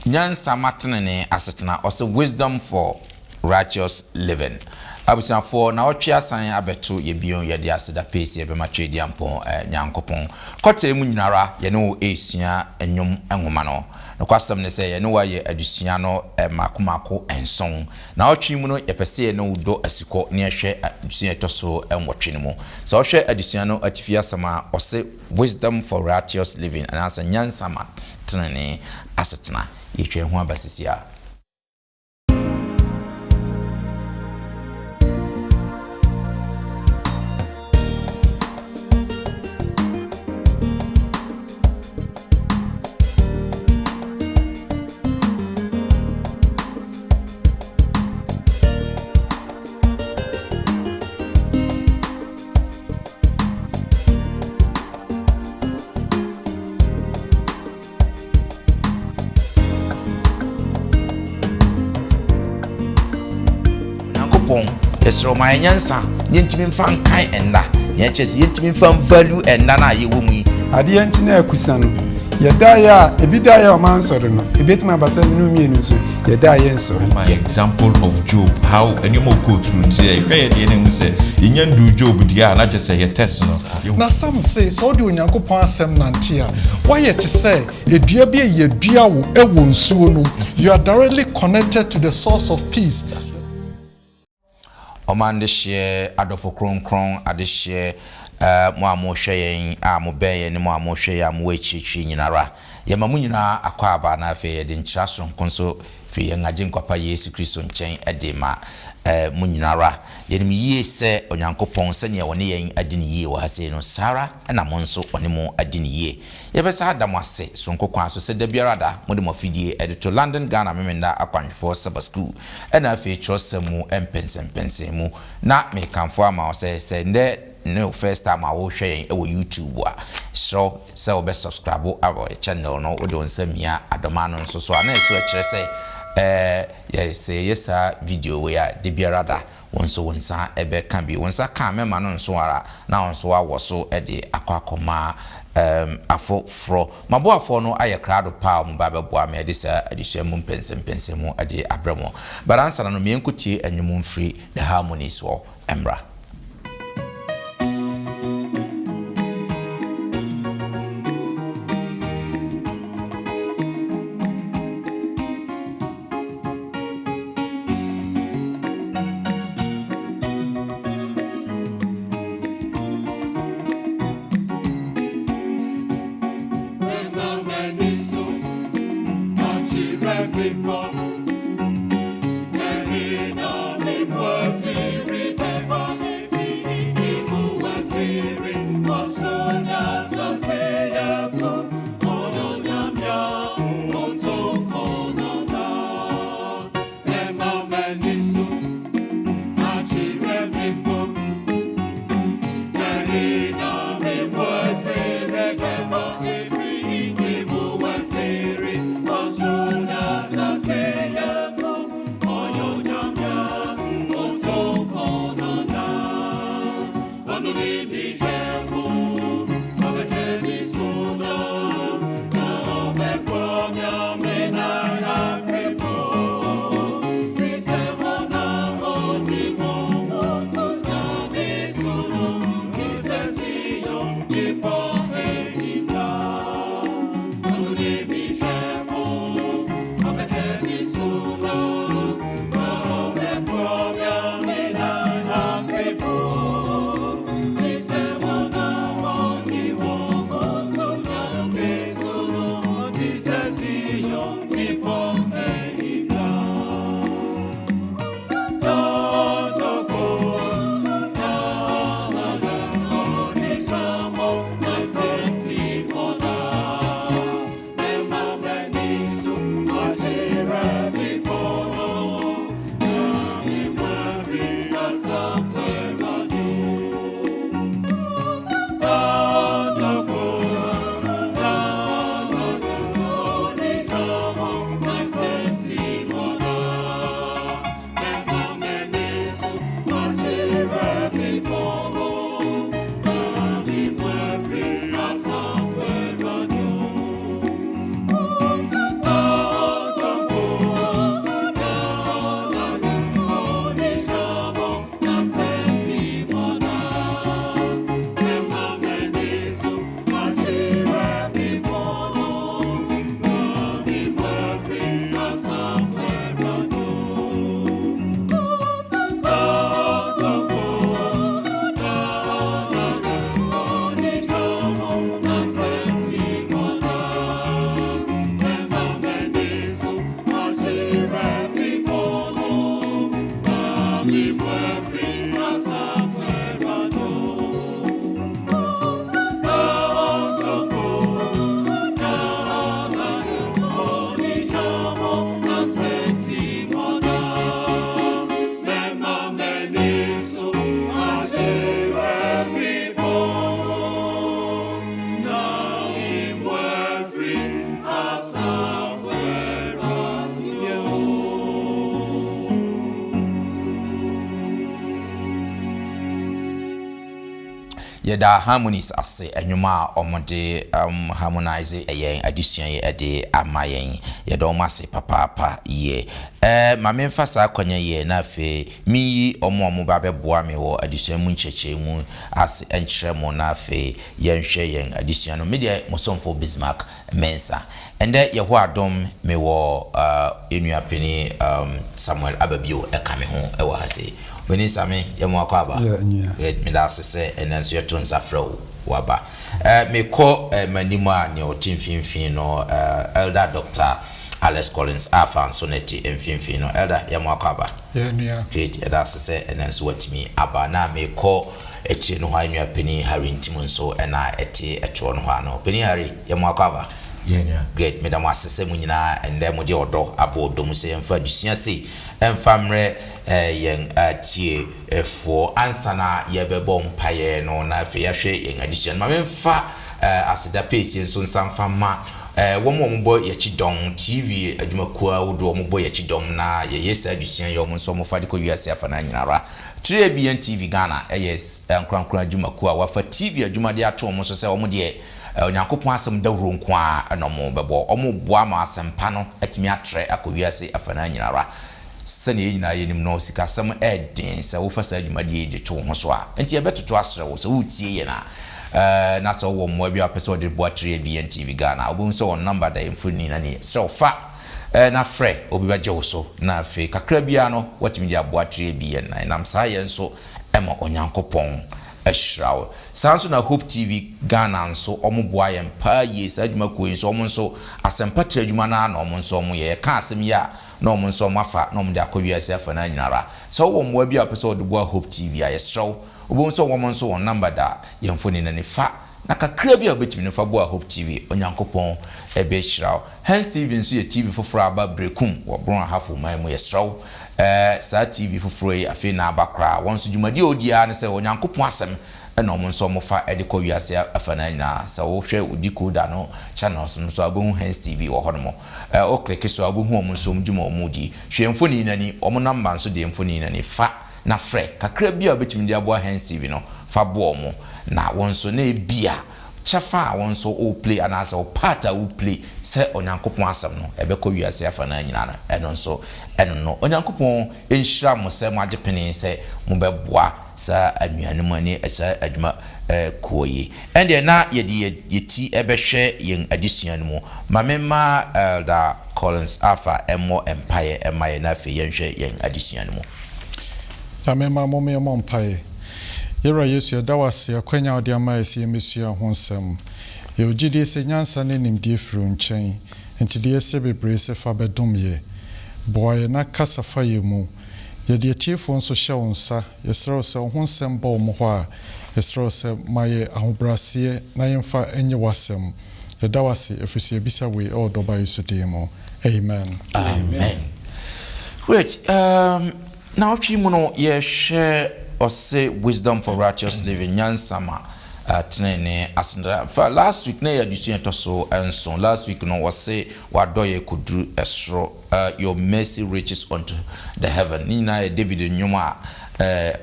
nyansa matene asetena also wisdom for righteous living. Abusia for na otwe asan abeto ye bion ye de aseda pesi ye be ma twedi ampon nyankopon kote mu nyinara ye no esua enwom enwoma no no kwasam ne se ye no waye adusua no makomako enson na otwe mu no ye pese ye no do asiko ne ehwe adusua etoso enwotwe ne mu so ohwe adusua no atifia sama ose wisdom for righteous living and as nyansa matene asetena ye twe ho abasisia. Esro my nyansa yentimi mfa nkan enda ye chese yentimi mfa value enda na ye womu ade yentina akusa no yeda ya ebida ya o man soro no ebetima abasa no mienu so yeda ya ensoro. My example of Job, how anyone go through today where the enemy say inyandu Job dia na chese ye test no na some say so de onyankopon asem nante a why ye say edua bi ye dua wo ewo nsuo no you are directly connected to the source of peace. Omande share adofo kronkron ade share mo amhwe yen amobeye ne mo amhwe ya mo echichi nyinara ye mamu nyina akwa aba na afa ye de nkyira sonko so fi ye ngaje nkwapa Yesu Kristo nchen ede ma mu nyinara ye nim yie se onyankopon se ne woni yen ade ne yie wo hase no sara na mo nso oni mo ade ne yie ye be sa adam ase sonko kwa so se da biara da mo de mo fidie ede to London Ghana memenda akwanfo Sabbath school na afa trosemu empensempensemu na me kanfo ama se nde no first time I will share on YouTube so be subscribe our channel no we don samia adomano so na so kire say yes video we are de biarada wonso wonsa ebe kan bi wonsa kan mema no nso ara na wonso awo so e de akwakoma afo fro mabo afo no aye krado pa mu ba beboa me de sa adihwemu mpensempensemu ade abramo baransa no me enkutie anwum free the harmonies wo emra. Say yɛda harmonies ase enwuma omode harmonize yen addition ye de ama yen yɛda om ase papa ye ma memfa saa kwanya ye na afi mi omo ba beboa me wo addition mu ncheche mu ase enkyerɛ mo na afi yenhwɛ yen addition no media mosomfo Bismarck Mensa ende ye ho adom me wo enuapeni Samuel Ababio eka me ho ewa hase When Sami, Yamuakaba, Midasese, and then so your tunes are flow, Waba. Me call Manima, your team Finfino, Elder Doctor Alice Collins, Alpha and Sonetti, and Finfino, Elder Yamuakaba. Yeah, great, that's say, and then sweat me. Abba now may call a chin wine your penny Harry Timonso, and I at a Chonwano. Penny Harry, Yamuakaba. Yeah, great, Madam Assemina, and then with your door aboard Domuse and Fergusi, and family. Young tie for ansana yebebom paye no na fe yahwe in addition ma memfa aseda pesi so nsam fama womo mbo yachidon TV adwumakuwa wodo mbo yachidon na yesa addition yo mo so mo fa de ko wiase afa na nyinara TVN TV Ghana yes nkrankran adwumakuwa wafa TV adwumade ato mo so se wo mo de onyankopon asem dawro nko a no mo bebo omo boa ma asempa no atimi atre akowiase afa na nyinara sani nyina yenim no sika sam edin se wo fasa adwumade de to ho so a enti ebetoto asre wo se wo tie ye na so wo mo bia pese de boatre TVN TV Ghana obo so on number da infoni na ne se wo fa na frɛ obi ba gye so na afi kakra bia no watimi de aboatre TVN na nam sa ye nso ema onyankopɔn ashraw sanso na Hope TV Ghana nso omoboa ye mpa ye sa adwuma ko nso omo nso asempatra adwuma na na omo nso omo ye ka asem ya na omo nso mafa na omo de akowiase afa na nyinara so wo mo bia pese de boa Hope TV a ye sraw obo nso omo nso won number da ye mfoni na ne fa na kakra bia obetimi ne fa boa Hope TV onyankopɔn ebe shraw hence TV nso ye TV foforo aba brekum wo bron ahafo man mu ye sraw sa TV foforo yi afi na abakra won so dwumadi odia ne se onyankopɔn asem na omo nso mo fa de ko wiase afa na nyina sa wo hwɛ odikoda no channels no so abohu hence TV wo hono mo o click so abohu omo nso mdwuma omo di hwɛ mfoni nani omo namba nso de mfoni nani fa na frɛ kakra bia obetimi de aboa hence TV no fa bo omo na won so na ebia chafa won so o play and as o part o play se onyankopon asem no ebekọ wiase afa na nyina no eno nso eno no onyankopon enhira mo se mo agepene se mo beboa sa anuanum ani esa adwuma koyi ende na yeti ebehwe yen addition mu mamema Elder Collins Alpha Emo Empire emaye na fe yenhwe yen addition mu mamema mo me empire Yera Yesu dawase akwanya odi ama esi emesua ho nsem ye ogide se nyansa ne nimdie firi nkyɛn enti de ese bebre se fa bedom ye boye na kasafa ye mu ye de tiefo nso hyɛ wo nsa ye srɛ se ho nsem ba wo ho a ye srɛ se maye ahobrase na yemfa enye wasem ye dawase efisi ebisa we o doba Yesu demo amen wait now chimu no ye share or say wisdom for righteous living nyansama tenene asendra for last week na addition to so and so last week no was say wadoye kudru esro your mercy reaches unto the heaven nina David nyoma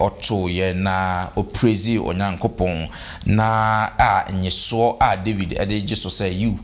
oto ye na o praise onyankopon na nyeso David ade Jesus say you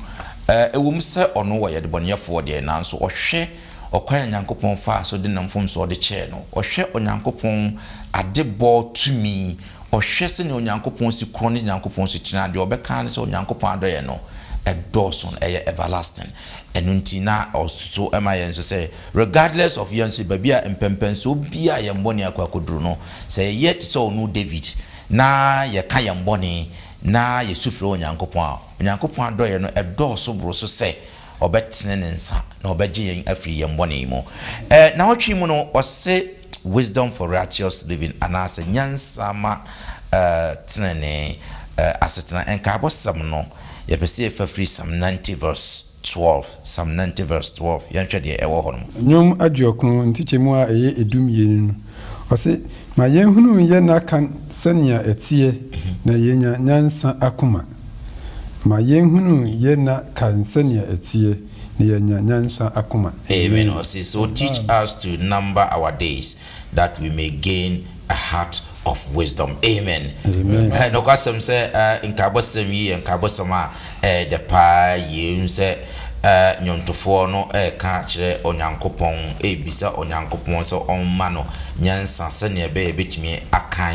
ewum se ono wo ye de boneyefo de na so ohwe okwan nyankopon fa so de namfom so de che no ohwe onyankopon adebo tumi ohwe se ne onyankopon si kro ne nyankopon si kina de obeka ne se onyankopon adoye no edoson everlasting enunti na osuto emaye nso say regardless of yansi babia empempenso bia ye mboni akwakoduru no say yet so no David na ye ka ye mboni na ye sufre onyankopon adoye no edoso bro so say obetene ne nsa na obegye yen afri ye mboni mu na otwi mu no ose wisdom for righteous living anase nyansama tenene asetena enka abosam no ye pese e free Psalm 90 verse 12 Psalm 90 verse 12 yanhwe de ewo hono nyom aduokno ntichemu a eye edum yenu ose ma yenhunu ye na kan sania etie na yenya nyansa akoma ma yenhunu ye na kan sania etie na yenya nyansa akoma amen. So teach us to number our days that we may gain a heart of wisdom. Amen. Amen. No kwasem say nkabosem yi nkabosem a de pa yi say nyontofoɔ no ka kyerɛ onyankopɔn ebisa onyankopɔn sɛ ɔmma no nyansa sɛnea ɛbɛyɛ betumi akan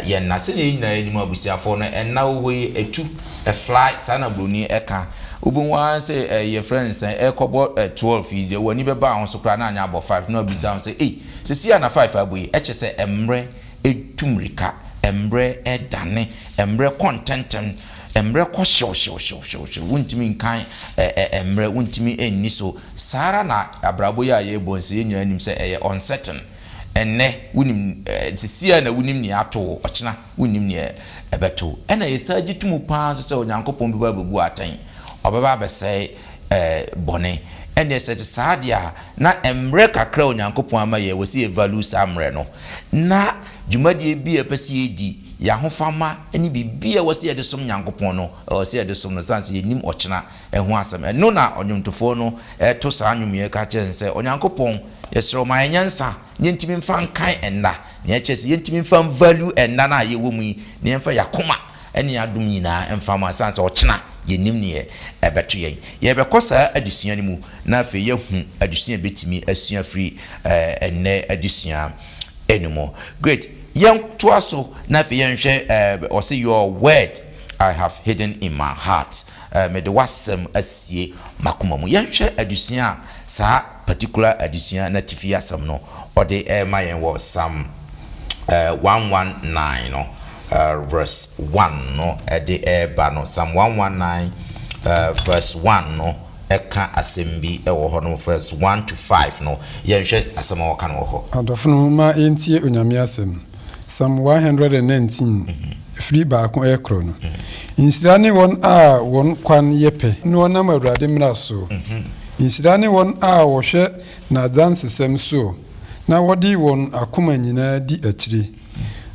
yɛn na sɛnea nyinaa anim abusiafoɔ no ɛna wei etu fly sana broni ɛka ubunwa sɛ your friends ɛkɔbɔ 12 yi de wani bɛba ho so kra na anya abɔ 5 na abisa ho sɛ sisi ana 5 aboyi ɛkyɛ sɛ emre etumrika emre ɛdane emre contentem emre kɔ hyew wuntimi nkan emre wuntimi enni so sara na abrabo ya ye bonse ye nyina nim sɛ ɛyɛ uncertain enne wunim sisia na wunim ni ato ɔkyena wunim ni ɛbɛto ɛna yɛsaji tumu paa so sɛ onyankopɔn bi ba bebu atan ɔbɛba bɛsɛ bɔne ɛne sɛ saadia na emre kakra onyankopɔn ama yɛ wɔsi value samre no na dwumadie bi ɛpɛsi edi ya hofama eni bibia wɔsi yɛde som nyankopɔn no wɔsi yɛde som no sanse yɛnim ɔkyena ɛho asɛm ɛno na ɔnwomtofo no ɛto saa nwumie ka kyerɛ sɛ onyankopɔn yɛsrɛ ma yɛnyansa yɛntimi mfa nkan ɛnda na yɛkyerɛ sɛ yɛntimi mfa value ɛnda na yɛwɔ mu yi na yɛmfa yakoma ɛne adom nyinaa ɛmfa ma sanse ɔkyena yɛnim ne ɛbɛto yɛn yɛbɛkɔ saa adesua no mu na afei yɛhu adesua betimi asua firi ɛnɛ adesua anymore. Great. Young to us so na afei yɛnhwɛ or say your word I have hidden in my heart. Me de wasɛm asie makoma mu yɛnhwɛ adesua saa particular adesua na tifi asɛm no ɔde ma yɛn wɔ Psalm 119 no verse 1 no ɛde ɛba no Psalm 119 verse 1 no ɛka asɛm bi ɛwɔ hɔ no verse 1 to 5 no yɛnhwɛ asɛm a wɔka no wɔ hɔ adɔfo no ma ɛntie onyame asɛm Psalm 119 free baako ɛkro no insira ne wɔn a wɔn kwan yɛpɛ ne wɔnam awurade mmara so insira ne wɔn a wɔhwɛ n'adansesɛm so na wɔde wɔn akoma nyinaa di akyire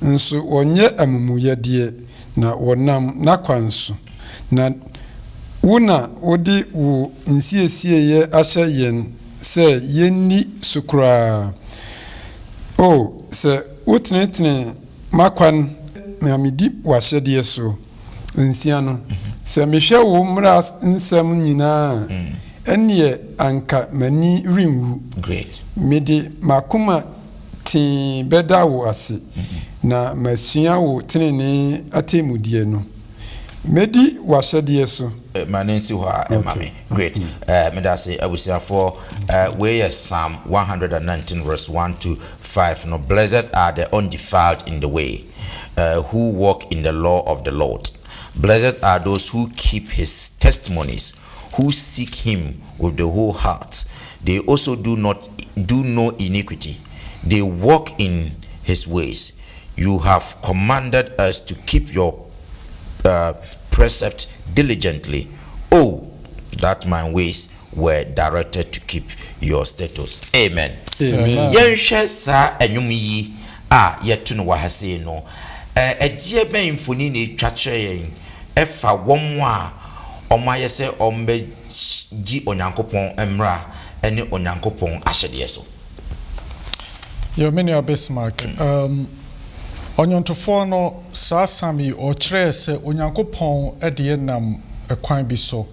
nso wɔnyɛ amumuyɛdeɛ na wɔnam n'akwan so na wona wode wo nsiesie ahyɛ yɛn sɛ yɛnni so koraa sɛ wotenetene makwan na medi wahyɛdeɛ so nsia no sɛ mehwɛ wo mmara nsɛm nyinaa ɛneɛ anka m'ani renwu mede makoma tee bɛda wo ase na masua wo tenene atemmudeɛ no medi wahyɛdeɛ so manensi hɔ emame great me da say abusiafo we is Psalm 119 verse 1 to 5 no blessed are the undefiled in the way who walk in the law of the Lord. Blessed are those who keep his testimonies, who seek him with the whole heart. They also do no iniquity. They walk in his ways. You have commanded us to keep your precept diligently. Oh, that my ways were directed to keep your status. Amen. Yɛnhwɛ saa anwum yi a yɛto no wɔ ha sei no ɛdeɛ bɛn mfoni na etwa kyerɛ yɛn ɛfa wɔn a ɔmayɛ sɛ ɔmbɛgye onyankopɔn mmara ɛne onyankopɔn ahyɛdeɛ so. Many are Bismarck. Onyontofoɔ no saa sami ɔkyerɛ sɛ onyankopɔn ɛde nam ɛkwan bi so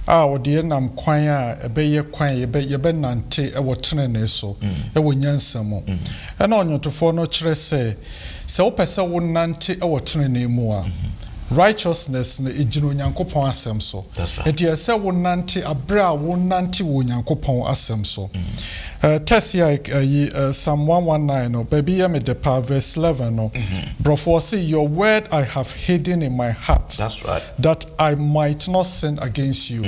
a ɔde nam kwan a ɛbɛyɛ kwan yɛbɛnante ɛwɔ tenene so ɛwɔ nyansa mu ɛna onyontofoɔ no kyerɛ sɛ wopɛ sɛ wo nante ɛwɔ tenene mu a righteousness na ejino onyankopɔn asɛm so ɛde sɛ wo nante abra wo nante wo onyankopɔn asɛm so Tessia Psalm 119 no baby me the verse 11 no brofo say your word I have hidden in my heart. That's right. That I might not sin against you.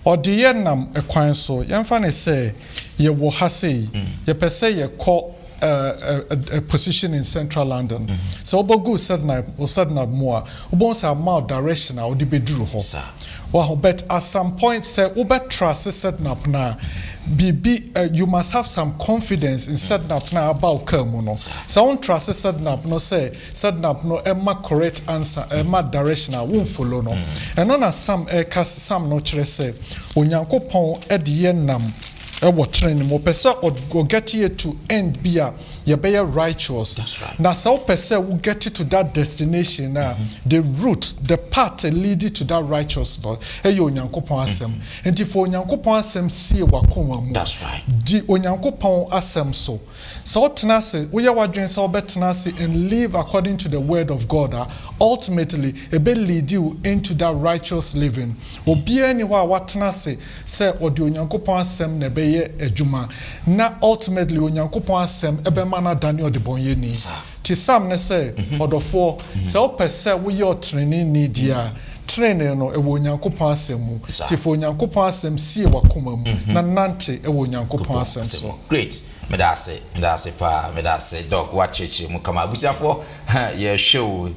Or the yenam ekwan so yemfa ne say ye wo ha say ye pese ye call a position in central London. So obogu said na more obon say mouth direction a odi beduru ho. Wow, but at some point say uber trust setting up now. You must have some confidence in setting up now about Kermuno. So on trust setting up no say setting up no emma correct answer emma direction I won't follow no. And on some no chere say Onyankopon edi nam ɛwɔ training mo pɛ sɛ o get here to end be a yɛbɛyɛ righteous. That's right. Na sɛ wopɛ sɛ wo get to that destination the route, the path leading to that righteousness ɛyɛ onyankopɔn asɛm. Nti for onyankopɔn asɛm sie wakoma mu. That's right. Di onyankopɔn asɛm so. So wotena ase woyɛ wadwen sɛ wobɛtena ase and live according to the word of God ultimately it will lead you into that righteous living. Obiara ni hɔ a watena ase sɛ ɔde onyankopɔn asɛm na ɛbɛyɛ adwuma na ultimately onyankopɔn asɛm ɛbɛma na dane ɔde bɔnyɛni. Ti sam ne sɛ ɔdɔfoɔ sɛ wopɛ sɛ woyɛ ɔtreneni di a training no ɛwɔ onyankopɔn asɛm mu. Ti fo onyankopɔn asɛm sie wakoma mu na nante ɛwɔ onyankopɔn asɛm so. Great. Medase pa medase dog wacheche mu kama abusiafo ye show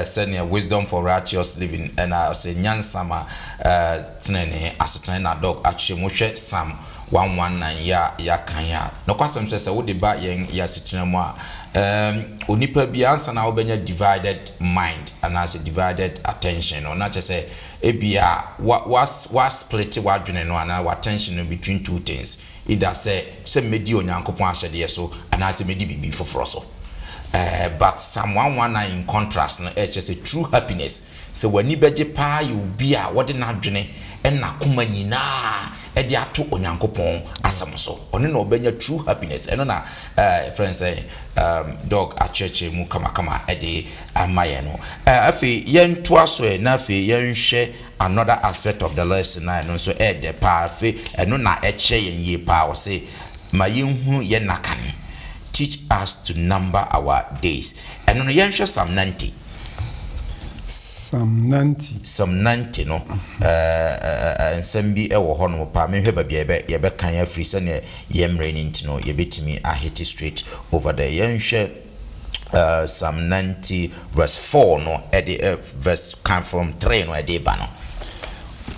senior wisdom for righteous living and I say nyansama tenene asetene na dog ache mu hwe Psalm 119 ya kan ya no kwasem se wo de ba yen ya setene mu a onipa bi ansa na obenya divided mind and as a divided attention or not just say ebia was split wadwene no ana attention between two things. Either say medi onyankopon ahyede so and as medi bibi foforo so but Psalm 119 in contrast no just a true happiness so wani beje pa you bi a wode na dwene na koma nyina e de ato onyankopon asem so ono na obenya true happiness eno na friends say dog a church mu kama e de amaye no afi yen to aso na afi yen hwe another aspect of the lesson na no so e de pa afi eno na e che yen ye pa o say ma yenhu ye nakan teach us to number our days eno no yen hwe Psalm 90 Psalm 90 no ensem bi e wo ho no pa me hwe ba bia ye be kan afri se ne ye mre ni ntino ye betimi a hit straight over there yen hwe Psalm 90 verse 4 no verse come from 3 no e de ba no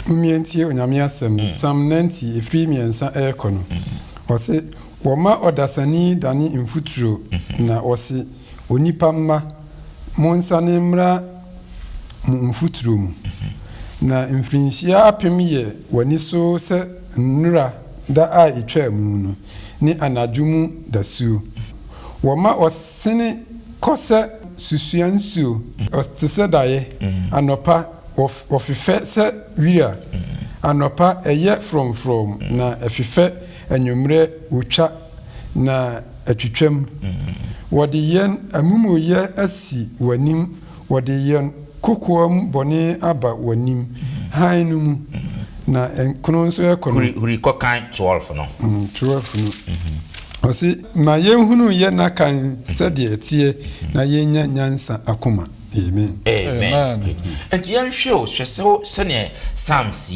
umientie onyame asem Psalm 90 efri miensa ekono wose woma odasani dani mfuturo na wose onipa mma monsane mra mfuturo mu na mfrinhia apem ye wani so se nnura da a etwa mu no ni anadwumu dasu woma osene kose susuansuo ostese daye anopa ofife se wira anopa eye from na efife anwumre wotwa na atwitwam wode yen amumuye asi wanim wode yen kokoam bone aba wanim hainu mu na enkono nso ekono huri kokan 12 no 12 no osi ma yenhunu ye na kan sede etie na yenya nyansa akoma amen and yen show so sene Psalms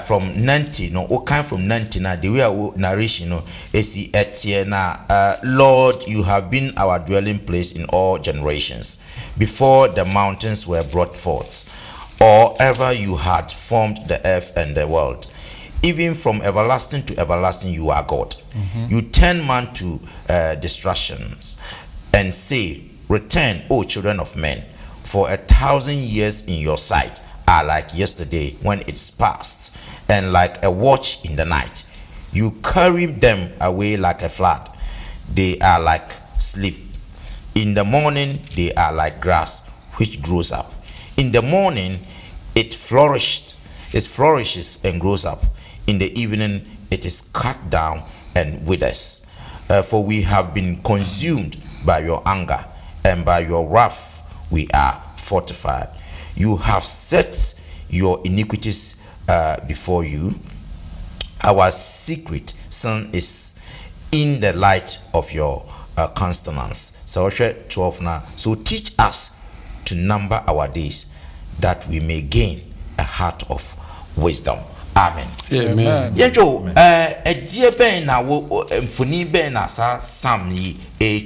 from 90 no o kind from 90 na the way narration no esi etie na Lord, you have been our dwelling place in all generations before the mountains were brought forth or ever you had formed the earth and the world. Even from everlasting to everlasting you are God. You turn man to destructions and say, return, O children of men, for 1,000 years in your sight are like yesterday when it's past, and like a watch in the night. You carry them away like a flood. They are like sleep. In the morning they are like grass which grows up. In the morning it flourishes and grows up. In the evening it is cut down and withers. For we have been consumed by your anger, and by your wrath we are fortified. You have set your iniquities before you. Our secret sin is in the light of your constance. So 12 now. So teach us to number our days, that we may gain a heart of wisdom. Amen. Amen. Yenjo edie ben na wo mfoni ben na sa Psalm yi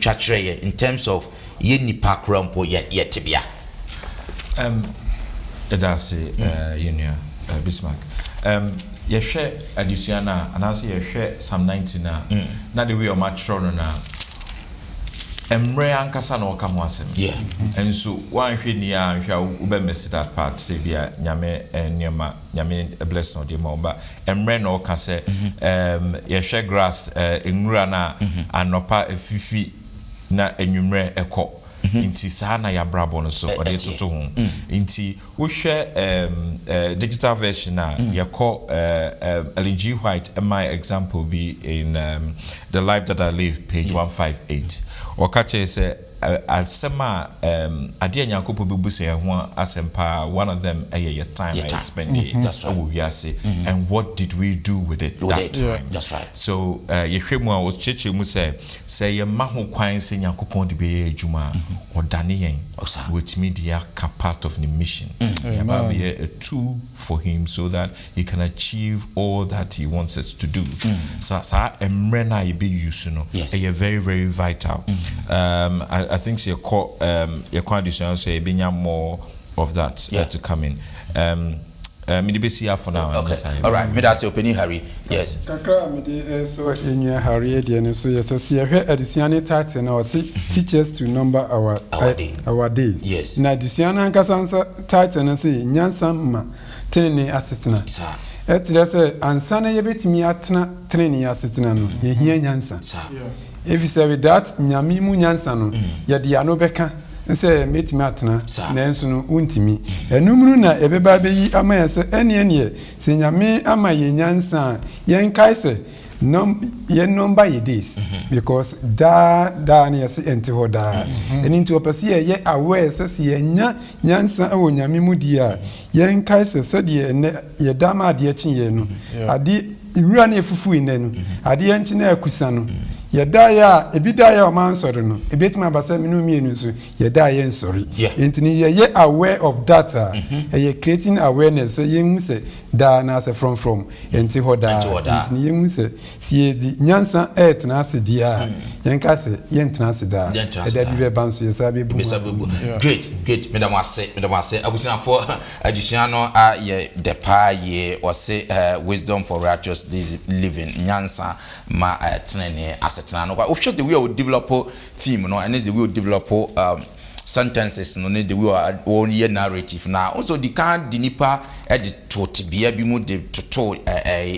twatwere in terms of ye nipa krampo ye tebia. That's Yunia Bismarck. Ye share addition na anase ye share Psalm 90 na the way o match no na emre ankasa na oka mo asem yeah enso wan hwe ni a hwa ube miss that part say bia nyame nyama nyame bless no de ma ba emre na oka se ye hwe grass enwura na anopa efifi na enwumre ekọ inti saa na ya brabo no so ode toto ho inti wo hwe digital version na ye call LG White my example be in the life that I live page 158 or catch say asema ade nyakopo bebu say ho asempa one of them your time I spend that's right. We say and what did we do with it that time that's right so ye hwemu a wo cheche mu say ye ma ho kwan say nyakopon de be adwuma o dane yen with media ka part of the mission be a tool for him so that he can achieve all that he wants us to do so emre na ye be use no e very very vital I think she call your condition say benya more of that to come in me dey see for now okay all right me that's opening Harry yes kakra me dey so enua Harry dey no so yes see hwe adusiane title na o see teachers to number our days yes na adusiane ankasa title na say nyansa ma tenene asetena etre say ansa na yebetimi atena tenene asetena no ye hia nyansa if you say with that nyame mu nyansa no ye de ano beka nse metimi atena na enso no untimi enumru na ebeba beyi ama ya se ene se nyame ama ye nyansa yen kai se ye number ye days because da na ye se enti ho da eni nti opese ye aware se ye nya nyansa awo nyame mu dia yen kai se de ye dama ade achi ye no ade iwura na efufu ine no ade yanchi na akusa no yedaya ebidaya o man sori no ebetima abasa minu mienu so yedaya nsori entini ye aware of data ye creating awareness ye hu se da na se from enti hoda entini ye hu se sie di nyansa etna ase dia yenka se yentna ase da eda bi be banso ye sabe bu great madam ase abusina for addition no ye the pa ye or say wisdom for righteous living nyansa ma tenene ase no we should the way we develop theme no and the way we develop sentences no the way one year narrative now also the can dinipa edit to bia bi mu de to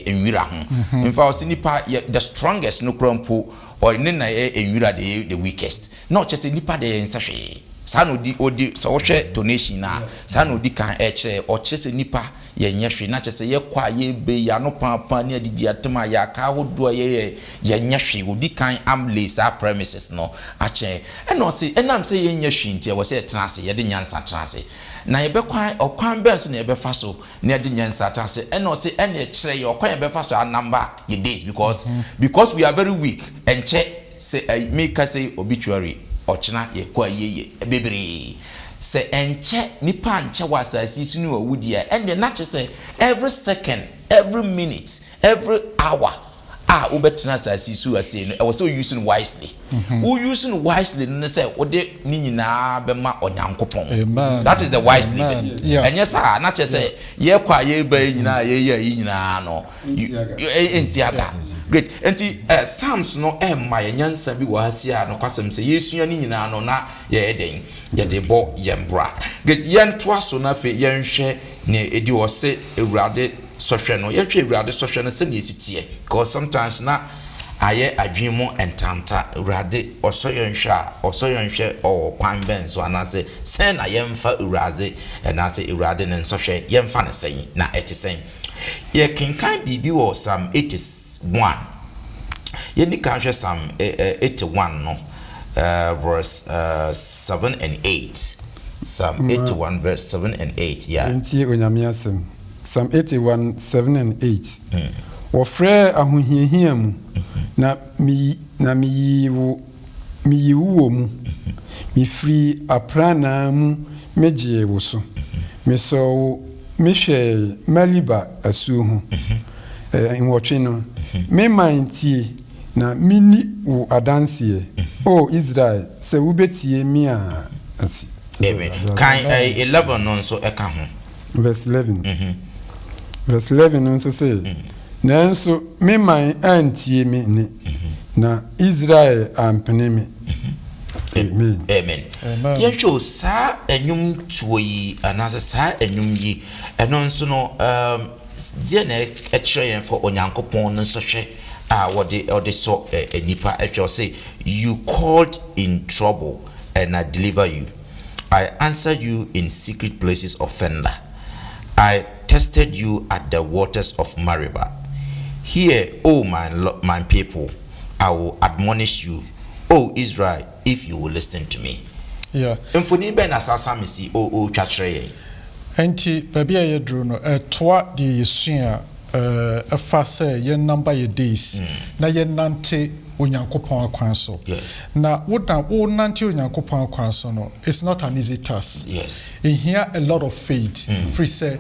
enwira ho in fact nipa the strongest no krompo or na enwira the weakest not just nipa de nsahwe sa no odi so wo hwe donation na sa no di kan kire o chese nipa ye nyehwe na chese ye kwa ye be ya no papa ne adidi atema ya ka hodo ye nyehwe odi kan amle sa premises no ache eno se enam se ye nyehwe ntia wo se tenase ye de nyansa tenase na ye be kwan okwan benso na ye be fa so na de nyansa tenase eno se ene kire ye okwan ye be fa so anamba ye days because we are very weak enche say make us say obituary ochina ye kwa ye bebre se enche nipa nche wasasi sunu awudi e ende na che se every second every minute every hour ubetena asasi su ase no e was so using wisely using wisely no say ode ni nyina be ma onyankopon that is the wise living enye sa na che se ye kwa ye ba nyina ye nyina no ensiaga great enti psalms no ma ye nyansa bi wa asia no kwasem se yesua ni nyina no na ye eden ye de bo ye mbra great yen to aso na fe yen hwe ne edi wo se ewurade sohwe no yetwe ewurade sohwe no se ne esitie because sometimes na aye adwemu entanta ewurade osoyenhwe o kwan ben so anase sen na yemfa ewurade enase ewurade ne sohwe yemfa ne sen na etisen ye kinkan bibi wo Psalm 81 ye ni kan hwe Psalm 81 no verse 7 and 8 Psalm 81 verse 7 and 8 yeah enti onyame asem Psalm 81 7 and 8 wofre ahohiahia mu na miyiwo mu mifri aprana mu meje wo so meso mehwe maliba asu ho enwotwe no me mantie na mini wo adansie o Israel se wubetie mi a asi amen kan 11 no so eka ho verse 11 verse 11 nso say nanso me man antie me ni na Israel ampene me Amen. Amen. Yɛhwɛ saa enwum tuo yi anaasɛ saa enwum yi ɛno nso no deɛ na ɛkyerɛ yɛn for onyankopɔn no nso hwɛ a wɔde so nipa ɛhwɛ say you called in trouble and I deliver you. I answered you in secret places of thunder. I tested you at the waters of Meribah. Hear, O my people, I will admonish you, O Israel, if you will listen to me. Yeah. Mfoni ben asasa misi o twatwere yen. Enti baby aye dru no toa de yesua afa say ye number ye days na ye nante onyankopon akwan so. Na wo nante onyankopon akwan so no, it's not an easy task. Yes. In here a lot of faith. Free say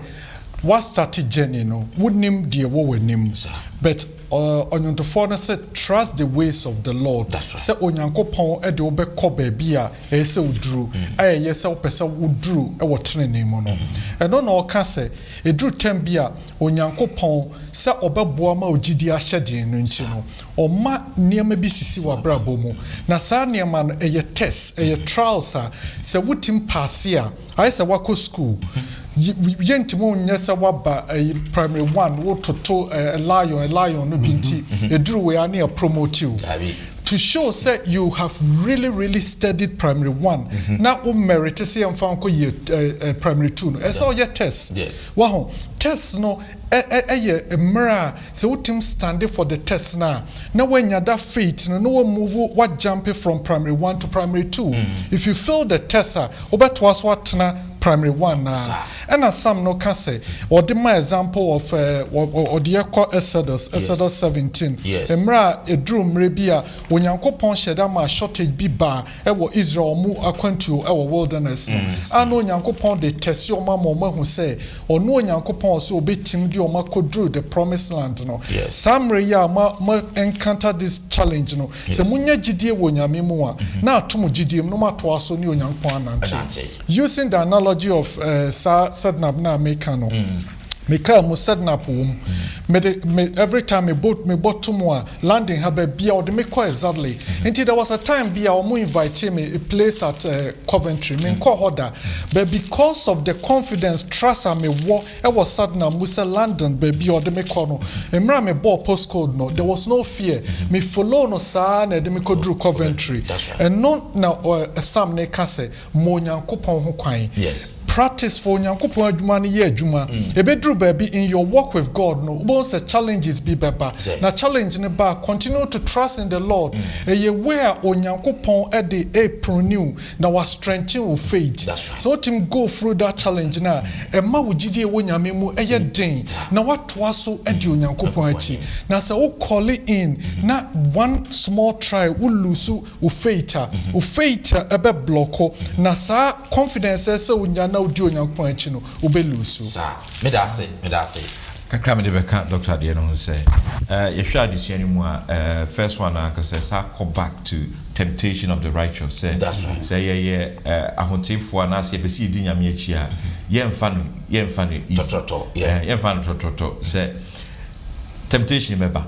what started journey no wouldn't de wo wanim, but onyantofo no say trust the ways of the Lord. Say onyankopon e de obekọ baabi a e say uduru aye say opese uduru e wo trene mu no eno na oka say eduru tem bia onyankopon say obeboa ma ogidi ahyede no nti no oma niam bi sisi wa brabo mu na saa niam no e test e trials a say wutim pass a aye say wako school yentimo nyesa waba primary 1 wo toto a lion no binti eduru we are near promote you to show say you have really studied primary 1 na o merit say am fan ko primary 2 no so your test wow test no mra so utim stand for the test na when you that faith no move what jump from primary 1 to primary 2 if you fail the test obet was what na primary 1 na and as some no can say or the my example of or the Exodus 17 emra edru mrebia onyankopon sheda ma shortage bi ba e wo Israel mu akwantu e wo wilderness no ano onyankopon de test yo ma hu say ono onyankopon so obetim di o makodru the promised land no samre ya ma encounter this challenge no se munya gidie wo nyame mu a na atom gidie no ma to aso ni onyankopon anante using the analogy of Sadnab na mekano. Meka mo Sadnab wom. Every time me boat to more landing have be or the me quite exactly. Until there was a time be or mo invite me a place at Coventry. Me call order. But because of the confidence, trust and me walk, I was Sadnab Musa London baby or the me call no. Emra me bought postcode no. There was no fear. Me follow no sa na de me go through Coventry. And no now Sam ne can say mo nyankopon ho kwan. Yes. Practice for nyankopon adwuma ne ye adwuma ebedru baby in your walk with God no both the challenges be beba na challenge ne ba continue to trust in the Lord ye where onyankopon e de apron new na was strengthen your faith so tim go through that challenge na e ma wogide wo nyame mu e ye den na watwa so e de onyankopon achi na say wo call in na one small try wo lose wo faith e be block na sa confidence say wo udi onyankopon achi no obelusu sa medase kakra me de beka Dr. Ade no say yehwa adesua ni mu a first one I say sa come back to temptation of the righteous say say ahontefo na say be si di nyame achi a yemfa no toto say temptation meba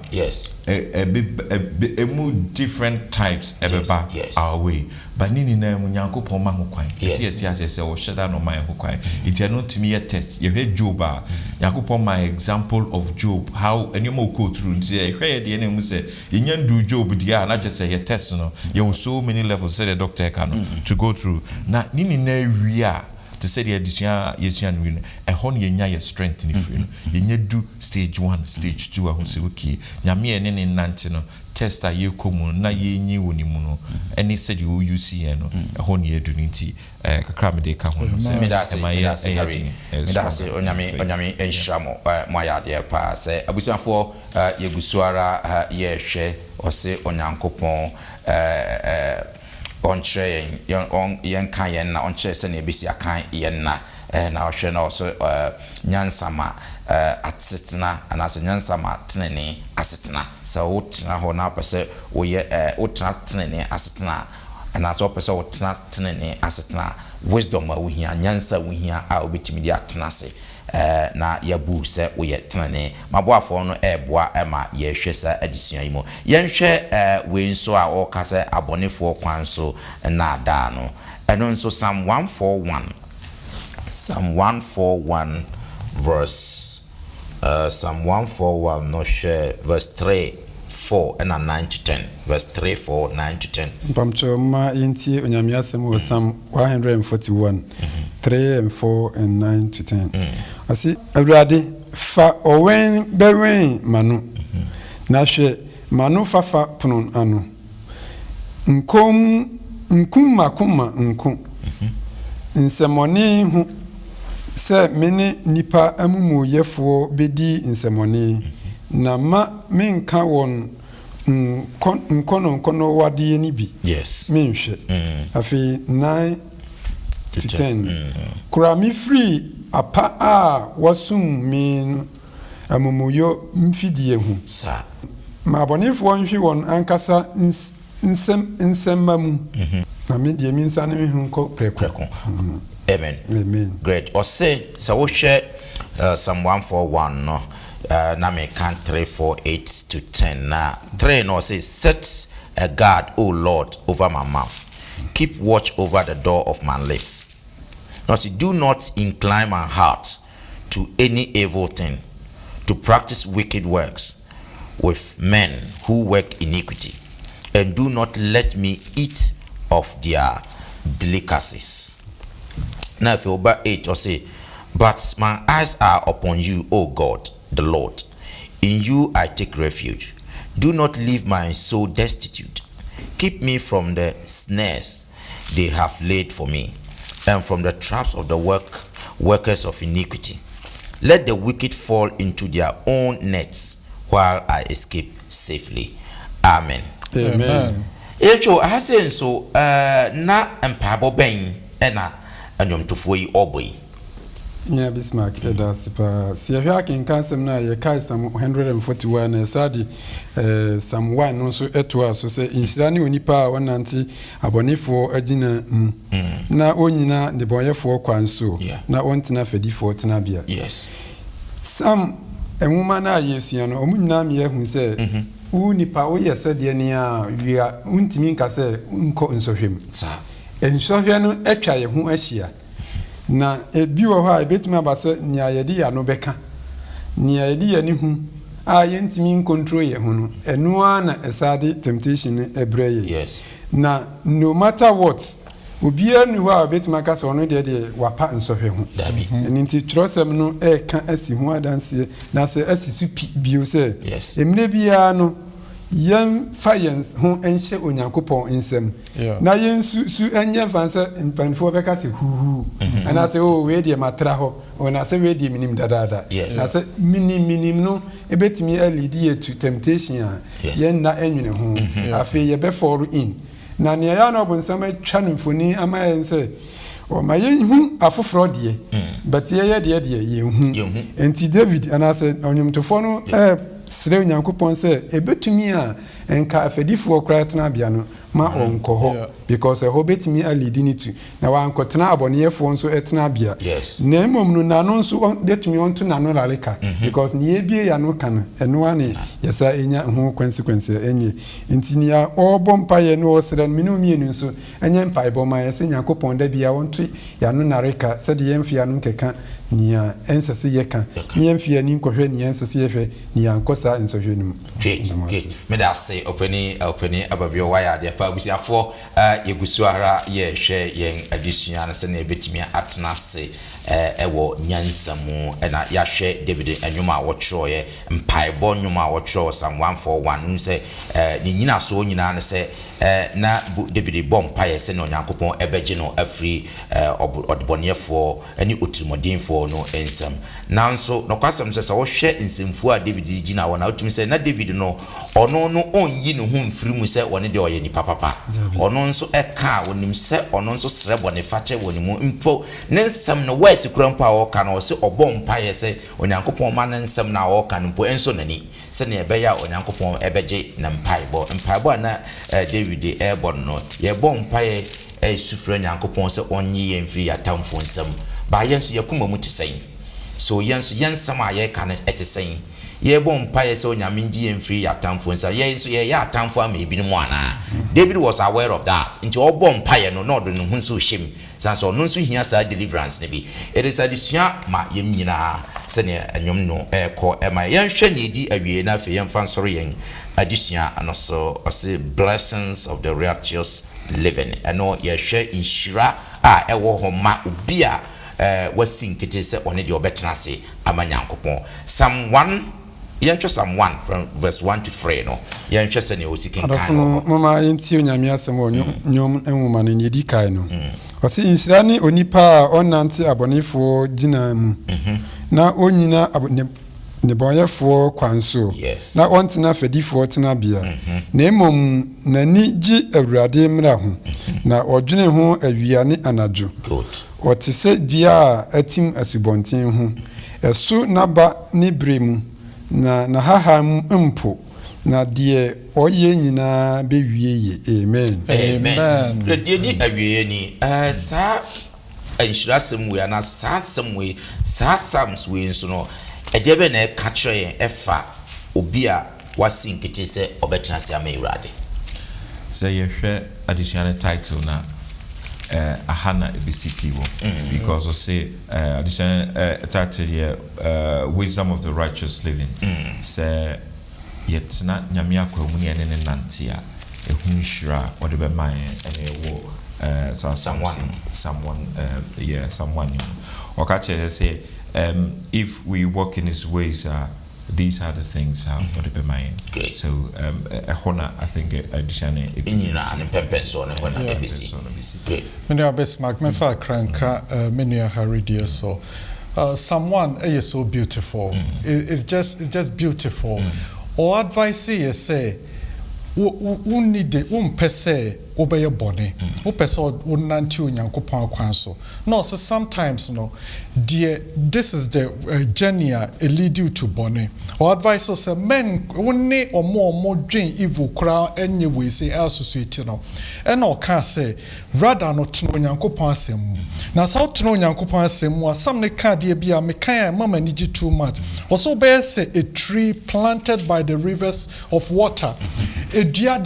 a more different types everba our way but nini na mu nyankopon ma ho kwan esi ati say o sheda no man ho kwan it are not me a test you heard Job nyankopon my example of Job how any more go through nti e hwe de na mu say yenyan do Job dia na je say test no you have so many levels say the doctor can to go through na nini na wi a to say the addition yesian win a hon yenya your strength in if you do stage 1 stage 2 ahun say okay nyame ene ne nante no tester ye komu na ye nyi woni mu no any said you use no a hon ye do nti kakra me de ka ho say me da say onyame enhyamo mo ayade pa say abusiafo yegusuara ye hwe o say onyankopon on train yen kan yen na on che se na ebisi akan yen na na ohwe na so nyansama atsetena anase nyansama tenene asetena so wotena ho na pese wo ye wotena tenene asetena anase opese wotena tenene asetena wisdom a wo hia nyansa wo hia a obetimi di atena se na yabu se wo ye tenene maboafo no eboa ema ye hwe sa adisua yi mo ye nhwe we nso a o ka se abonefo kwan so na ada no eno nso Psalm 141 verse Psalm 141 no share verse 3 4 and 9 to 10 verse 3 4 9 to 10 Pamcho ma yenti onyame asem wo Psalm 141 3 and 4 and 9 to 10 asi awurade fa owen bewen manu na hwe manu fafa pono ano nkum makoma nkum nsemoni hu se mene nipa amumuyefo bedi nsemoni na ma menka won nkono wade ni bi yes menhwe afi 9 to 10 kura mi free apa a wasum min amumuyo mfidie hu sa ma bonifo nhwe won ankasa nsemamu na me die min sane hu ko preko amen great or say so wo share Psalm 141 no na me can 3 4 8 to 10 na 3 no say set a guard O Lord over my mouth keep watch over the door of my lips now say do not incline my heart to any evil thing to practice wicked works with men who work iniquity and do not let me eat of their delicacies. Now if you over 8 or say but my eyes are upon you O God the Lord in you I take refuge do not leave my soul destitute keep me from the snares they have laid for me and from the traps of the workers of iniquity let the wicked fall into their own nets while I escape safely amen echo hasen so na empabo ben na anyomtofo yi oboyi nya Bismarck eda sipa si ahwa ken kansem na ye kai Psalm 141 na sadi Psalm 1 no so eto aso se insira ne onipa wonanti abonefo agina na onyina de boyefo kwanso na ontina fedifo tena bia yes Psalm enwuma na yesia no omunyina me ehun se unipa wo yese de ne a wia untimi nka se nko nsohwem sa ensohwe no etwa ye ho ahia na ebi wo ha ebetumi abase nya yedi ya no beka nya yedi ya ni hu a yentimi control ye hu no enu na esade temptation ebreye yes na no matter what obia nu ha ebetumi aka so no de wapa nsohwe hu dabi enti trosem no ka asi hu adanse na se asi su bio se yes emire bia no yen fires ho enhye onyankopon ensem na yen su enye fansa mpanfo beka se hu ana se o we de matra ho ona se we de minim dadada na se minim no ebetimi alidi etu temptation a yen na enwene ho afi ye be fall in na ne ya no bonsam atwa mfoni ama yen se o ma yen hu afoforo de but ye de ye hu enti David ana se onyomtofo no sire nyankopon se ebetumi a enka afedifo okra tena bia no ma onko ho because ho betumi alidi ni tu na wa ankotena aboneyefo nso etena bia na emom no na no nso betumi onto na no laleka because ni ebie ya no kana eno ane yesa enya ho consequence enye ntini ya obompa ye no osire minu mienu nso enye mpa iboma yesa nyankopon da bia wonto ya no nareka se de yemfia no nkeka nia ensese yeka yemfia ni nkohwe ni ensese yefe ni ankosa ensohwe nim me da say openi ababio waya de pa busiafo yegusu ara ye hwe yen adisua na se na ebetimi atena se ewo nyansamu na ya hwe David anwuma a wochro ye mpaebo nwuma a wochro Psalm 141 nse ni nyina so nyina ne se na David bompa ye se no Nyankopon ebeje no afri odbonefo ani otirimodinfo no ensam nanso no kwasam se wo hwe nsemfu a David gina wona otumi se na David no ono no onyi ne ho mfiri mu se woni de oye ni papa ono nso eka wonim se ono nso srebo ne fache woni mu mpo ne nsam no wesi kurampa wo ka no se obompa ye se Onyankopon ma ne nsam na wo ka no mpo enso nani se ne ebeya Onyankopon ebeje na mpaibo na David ebon no ye bompa ye sufre Nyankopon se onyi ye mfiri atamfo nsam ba ye nso yakuma mu tisai so yensam a ye kan etesen ye bom paye se onyame ngi ye mfiri ya tamfo nsa ye so ye ya tamfo ama ebi mu ana David was aware of that nti obom paye no do no hunso him sanso no nso hia sa deliverance ne bi it is adisua ma yem nyina se ne enwom no ekọ ema yen hwe ne di awie na fe yen fansoro yen adisua anoso ose blessings of the righteous living eno ye hwe inshira a ewo ho ma obi a wasi nkete se one de obetena se amanyankopon Psalm 1 Yancho Psalm 1 from verse 1 to 3 no yancho se ne otikin kan no mama yenti onyame asem nyom enwoma ne yedi kai no wasi inshira ni onipa a onante abonefo gina mu na onyina ne boyefo kwanso na ontena fadifo tena bia na emom nani gi awurade mra ho na odwene ho awiane anajo otise dia atim asubonten ho esu naba ni bremu na haha mpo na die oye nyina bewie ye amen amen di awie ni sa enshirasem we na sa semwe sa sams we nso no edebe na ka kire efa obi a wasi nkete se obetena se ama Ewurade say ye hwe additional title na ahana ebisipi wo because I say additional title here wisdom of the righteous living say yetna nyame akwa mu ne ne nante a ehunhira ode be man ene wo someone okache say if we walk in his ways these are the things how to be mine. Great. So honor I think additional and pempens on ABC. Great. Many are best mark me fa cranka many are haridia so someone is so beautiful. It's just beautiful. Or advice is say we need per se obey body. Who person would not tune Yankopon Council. No, so sometimes no, dear, this is the journey it lead you to Bonnie. Or advice us men one or more drink evil crowd anyway say associate no. And all can say rather not to know Yankopon semu. Now so to know Yankopon semu some ne can't be a mechanic mama need you too much. Also bear say a tree planted by the rivers of water. A dear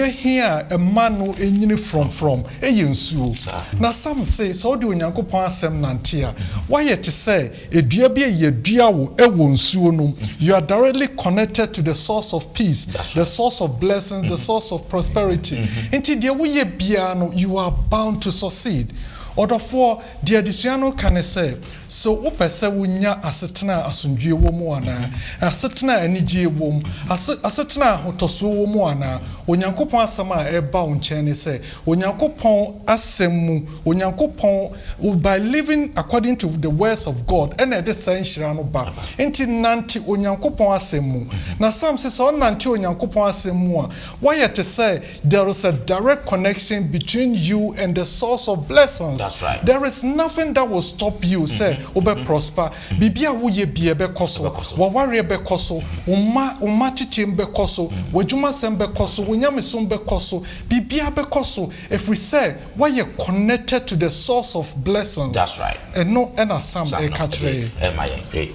hear a man who in from a yinsu. Now some say so do Yankopon sem nantia. Why yet to say a dear be a dear you are directly connected to the source of peace, the source of blessings, the source of prosperity. Until the way you are bound to succeed. Or therefore, the additional can say, so opesa wunya asetna asundwe wo mu ana asetna anije wo mu asetna hotoso wo mu ana onyankopon asama eba onchen say onyankopon asemu onyankopon by living according to the words of God and the senshira no ba enti nanti onyankopon asemu na some say so nanti onyankopon asemu a why to say there is a direct connection between you and the source of blessings. That's right. There is nothing that will stop you say obe prosper bibia wo ye bie be koso wo ware be koso umma chichi be koso wajuma sem be koso wonyame som be koso bibia be koso if we say why you connected to the source of blessings. That's right. And no and some e catch great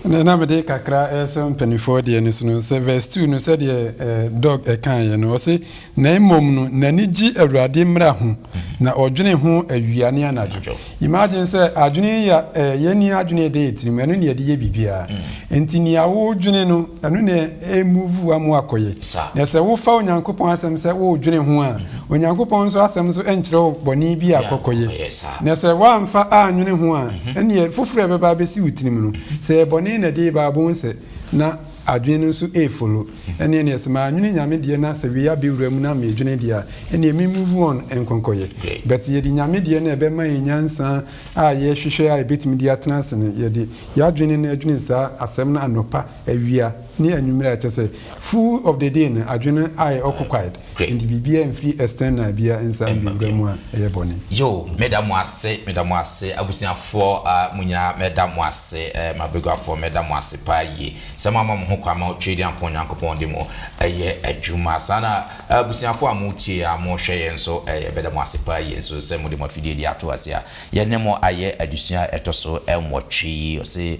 na me de kakra so penifo de no so say verse 2 no say the dog e kan ye no say na emom no nani gi awurade mra ho na odwene ho awiane anajo. Imagine say adwene ya yeni adwene de etrim enu ne de ye bibia enti ni awo dwene no enu ne move amu akoye na se wo fa onyankopon asem se wo dwene ho a onyankopon so asem so enkyere wo boni bi akokoye na se wa mfa anwene ho a ene foforo beba besi wutinim no se boni na de ba bon se na adwene nso follow ene ne sema anwene nyame de na se wi abewura mu na me dwene de ene me move on enkonkoye but ye di nyame de na ebe ma nyansa a ye hwehwe a ebetimi de atena se ne ye di ya adwene na adwene sa asem na anopa awia ne anwumere a kyɛ sɛ full of the day no adwene ayɛ occupied nti biribiara mfiri external bia nsa mbɛwura mu a ɛyɛ bɔne yo meda mo ase abusuafoɔ munya meda mo ase mabeguafoɔ meda mo ase pa yie sɛ mama mo ho kwa ma twedi ampon nyankopɔn de mo ɛyɛ adwuma sana abusuafoɔ a mo tie a mo hwɛ yɛn so ɛyɛ beda mo ase pa yie nso sɛ mo de mo afidie di ato ase a yɛne mo ayɛ adusua ɛtɔ so ɛnwɔtwe ɔse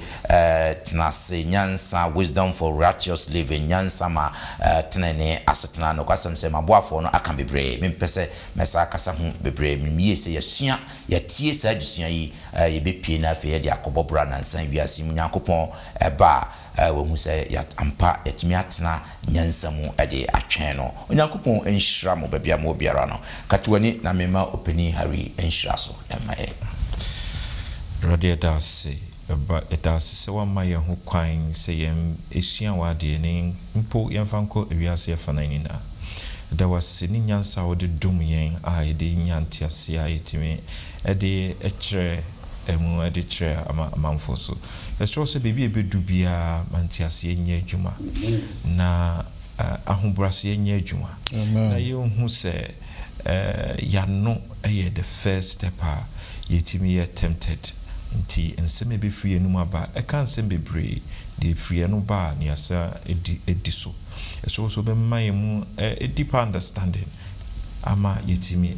tenase nyansa wisdom for righteous living nyansa ma tenene asetena no kwasɛm sɛ maboafoɔ no aka bebree mempɛ sɛ mɛsa kasa ho bebree mmiye sɛ yɛsua yɛtie saa adusua yi yɛbɛpie na afei yɛde akɔbɔ bra nansan wiase mu nyankopɔn ɛba wɔhu sɛ ampa yɛtumi atena nyansa mu ɛde atwɛn no onyankopɔn nhyira mo baabi a mo biara no katewani na mema opani hari nhyira so ɛma yɛ radio dase ba edase sɛ wama yɛn ho kwan sɛ yɛn esua wade ne mpo yɛmfa nkɔ ewiase yɛfa nyina da wase ne nyansa wode dom yɛn a yɛde nyante ase a yɛtimi ɛde ɛkyerɛ emu ɛde kyerɛ amanfo so ɛsɛ sɛ bebi ebedu bia mante ase yɛnyɛ adwuma na ahobrase yɛnyɛ adwuma na yɛhu sɛ yano ɛyɛ the first step a yɛtimi yɛ tempted nti nsɛm ebefiri enum aba ɛka nsɛm bebree de firi enu ba ne asa edi so ɛso so be mman mu a deeper understanding ama yetimi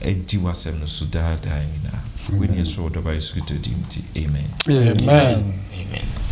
edi wasɛm no so da nyina when you saw the by scripture amen amen amen